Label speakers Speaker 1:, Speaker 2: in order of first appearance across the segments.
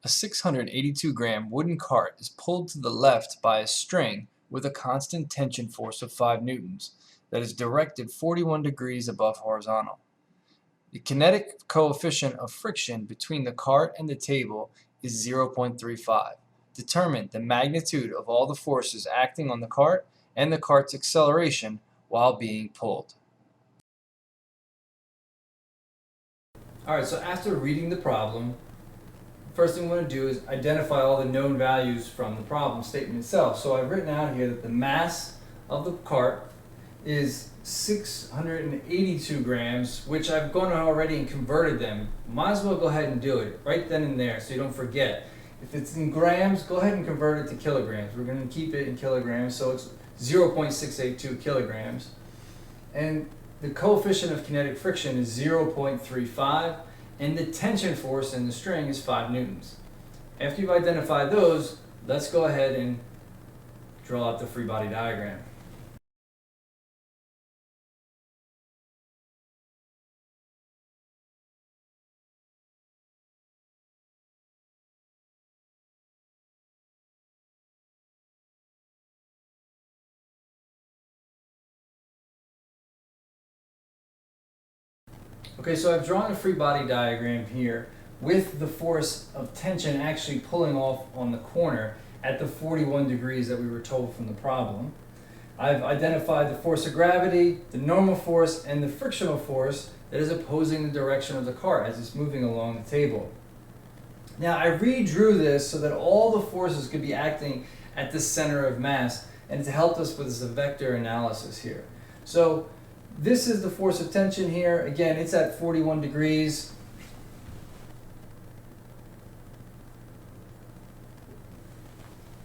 Speaker 1: A 682-gram wooden cart is pulled to the left by a string with a constant tension force of 5 newtons that is directed 41 degrees above horizontal. The kinetic coefficient of friction between the cart and the table is 0.35. Determine the magnitude of all the forces acting on the cart and the cart's acceleration while being pulled. Alright, so after reading the problem, first thing we want to do is identify all the known values from the problem statement itself. So I've written out here that the mass of the cart is 682 grams, which I've gone already and converted them. Might as well go ahead and do it right then and there so you don't forget. If it's in grams, go ahead and convert it to kilograms. We're going to keep it in kilograms, so it's 0.682 kilograms. And the coefficient of kinetic friction is 0.35, and the tension force in the string is 5 newtons. After you've identified those, let's go ahead and draw out the free body diagram. Okay, so I've drawn a free body diagram here with the force of tension actually pulling off on the corner at the 41 degrees that we were told from the problem. I've identified the force of gravity, the normal force, and the frictional force that is opposing the direction of the cart as it's moving along the table. Now I redrew this so that all the forces could be acting at the center of mass, and it's helped us with this vector analysis here. So this is the force of tension here. Again, it's at 41 degrees.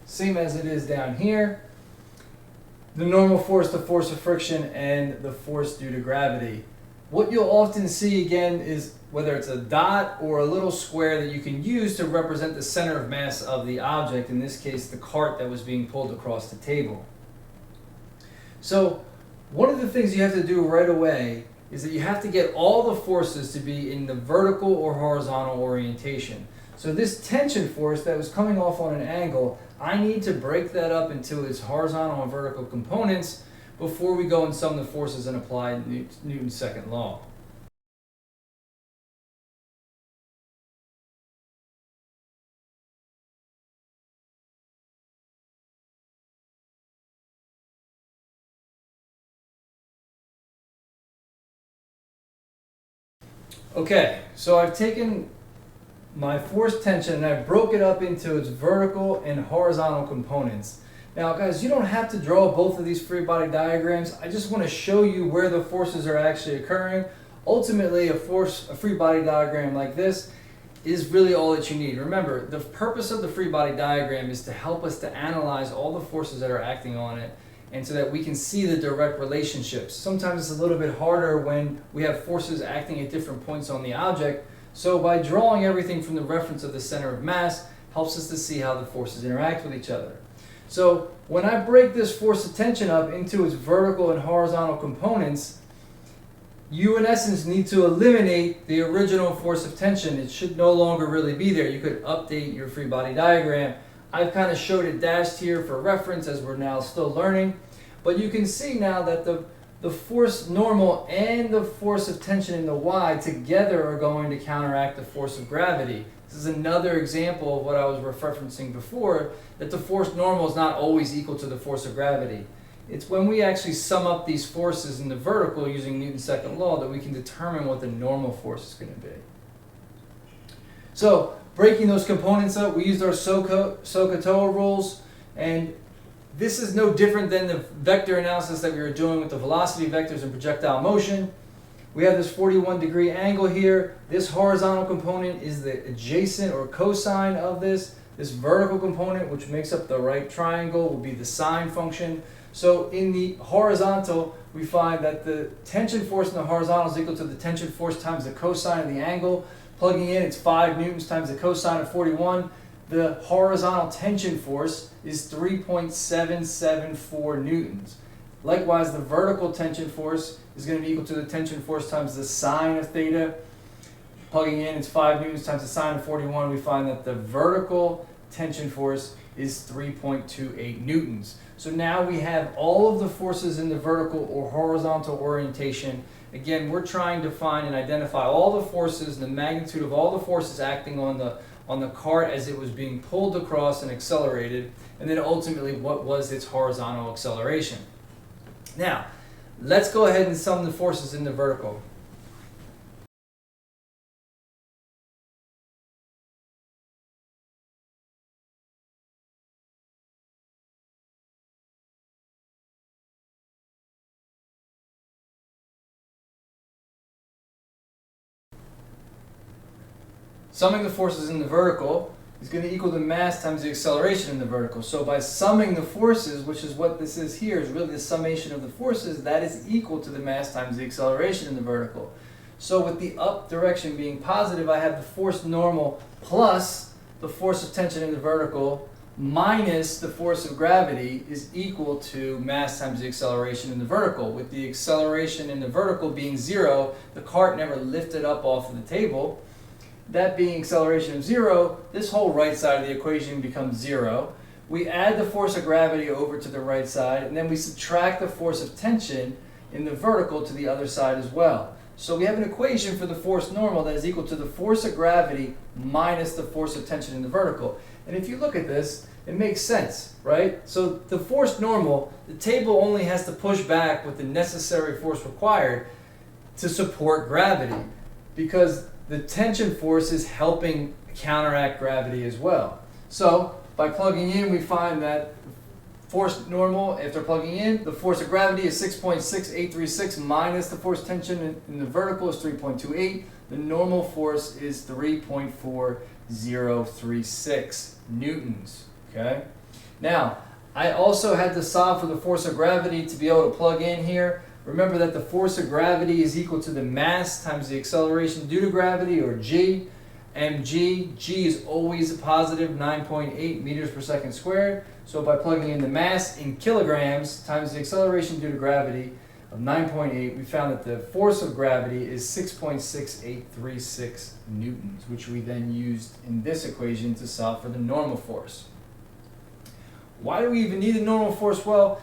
Speaker 1: Same as it is down here. The normal force, the force of friction, and the force due to gravity. What you'll often see again is whether it's a dot or a little square that you can use to represent the center of mass of the object, in this case the cart that was being pulled across the table. So one of the things you have to do right away is that you have to get all the forces to be in the vertical or horizontal orientation. So this tension force that was coming off on an angle, I need to break that up into its horizontal and vertical components before we go and sum the forces and apply Newton's second law. Okay, so I've taken my force tension and I broke it up into its vertical and horizontal components. Now guys, you don't have to draw both of these free body diagrams. I just want to show you where the forces are actually occurring. Ultimately, a free body diagram like this is really all that you need. Remember, the purpose of the free body diagram is to help us to analyze all the forces that are acting on it, and so that we can see the direct relationships. Sometimes it's a little bit harder when we have forces acting at different points on the object. So by drawing everything from the reference of the center of mass helps us to see how the forces interact with each other. So when I break this force of tension up into its vertical and horizontal components, you in essence need to eliminate the original force of tension. It should no longer really be there. You could update your free body diagram. I've kind of showed it dashed here for reference as we're now still learning. But you can see now that the force normal and the force of tension in the y together are going to counteract the force of gravity. This is another example of what I was referencing before, that the force normal is not always equal to the force of gravity. It's when we actually sum up these forces in the vertical using Newton's second law that we can determine what the normal force is going to be. So breaking those components up, we used our SOHCAHTOA rules, and this is no different than the vector analysis that we were doing with the velocity vectors and projectile motion. We have this 41 degree angle here. This horizontal component is the adjacent or cosine of this. This vertical component, which makes up the right triangle, will be the sine function. So in the horizontal, we find that the tension force in the horizontal is equal to the tension force times the cosine of the angle. Plugging in, it's 5 newtons times the cosine of 41. The horizontal tension force is 3.774 newtons. Likewise, the vertical tension force is going to be equal to the tension force times the sine of theta. Plugging in, it's 5 newtons times the sine of 41. We find that the vertical tension force is 3.28 newtons. So now we have all of the forces in the vertical or horizontal orientation. Again, we're trying to find and identify all the forces and the magnitude of all the forces acting on the cart as it was being pulled across and accelerated, and then ultimately what was its horizontal acceleration. Now, let's go ahead and sum the forces in the vertical. Summing the forces in the vertical is going to equal the mass times the acceleration in the vertical. So by summing the forces, which is what this is here, is really the summation of the forces, that is equal to the mass times the acceleration in the vertical. So with the up direction being positive, I have the force normal plus the force of tension in the vertical minus the force of gravity is equal to mass times the acceleration in the vertical. With the acceleration in the vertical being 0, the cart never lifted up off of the table. That being acceleration of 0, this whole right side of the equation becomes 0. We add the force of gravity over to the right side, and then we subtract the force of tension in the vertical to the other side as well. So we have an equation for the force normal that is equal to the force of gravity minus the force of tension in the vertical. And if you look at this, it makes sense, right? So the force normal, the table only has to push back with the necessary force required to support gravity, because the tension force is helping counteract gravity as well. So by plugging in, we find that force normal, after plugging in, the force of gravity is 6.6836 minus the force tension in the vertical is 3.28. The normal force is 3.4036 newtons. Okay. Now, I also had to solve for the force of gravity to be able to plug in here. Remember that the force of gravity is equal to the mass times the acceleration due to gravity, or G. mg, G is always a positive 9.8 meters per second squared. So by plugging in the mass in kilograms times the acceleration due to gravity of 9.8, we found that the force of gravity is 6.6836 newtons, which we then used in this equation to solve for the normal force. Why do we even need a normal force? Well,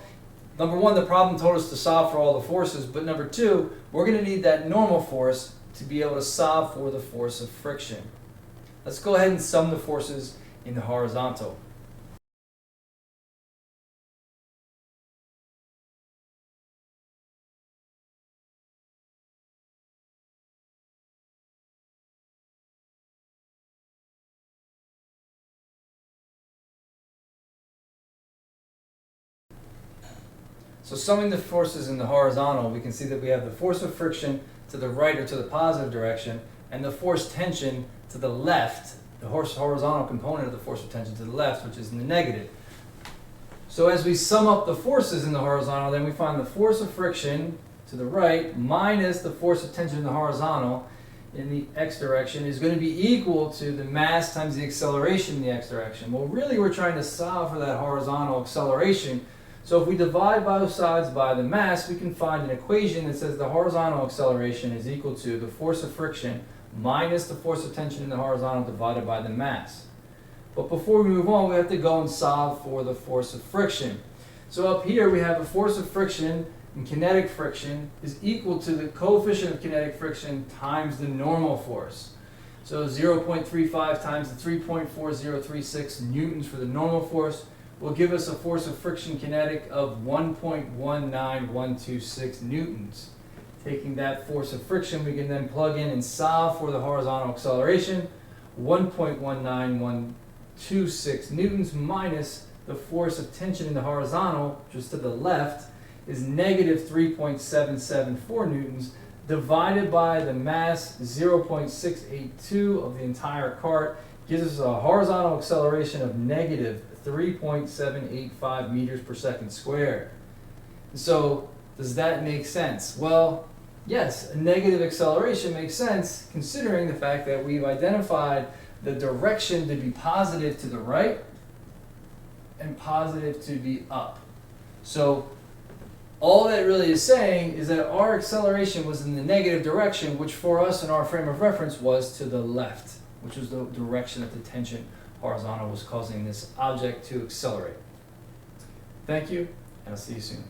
Speaker 1: number one, the problem told us to solve for all the forces, but number two, we're going to need that normal force to be able to solve for the force of friction. Let's go ahead and sum the forces in the horizontal. So summing the forces in the horizontal, we can see that we have the force of friction to the right or to the positive direction, and the force tension to the left, the horizontal component of the force of tension to the left, which is in the negative. So as we sum up the forces in the horizontal, then we find the force of friction to the right minus the force of tension in the horizontal in the x direction is going to be equal to the mass times the acceleration in the x direction. Well, really we're trying to solve for that horizontal acceleration. So if we divide both sides by the mass, we can find an equation that says the horizontal acceleration is equal to the force of friction minus the force of tension in the horizontal divided by the mass. But before we move on, we have to go and solve for the force of friction. So up here we have the force of friction, and kinetic friction is equal to the coefficient of kinetic friction times the normal force. So 0.35 times the 3.4036 newtons for the normal force will give us a force of friction kinetic of 1.19126 newtons. Taking that force of friction, we can then plug in and solve for the horizontal acceleration. 1.19126 newtons minus the force of tension in the horizontal, just to the left, is negative 3.774 newtons divided by the mass 0.682 of the entire cart gives us a horizontal acceleration of negative 3.785 meters per second squared. So does that make sense? Well, yes, a negative acceleration makes sense considering the fact that we've identified the direction to be positive to the right and positive to be up. So all that really is saying is that our acceleration was in the negative direction, which for us in our frame of reference was to the left, which was the direction that the tension horizontal was causing this object to accelerate. Thank you, and I'll see you soon.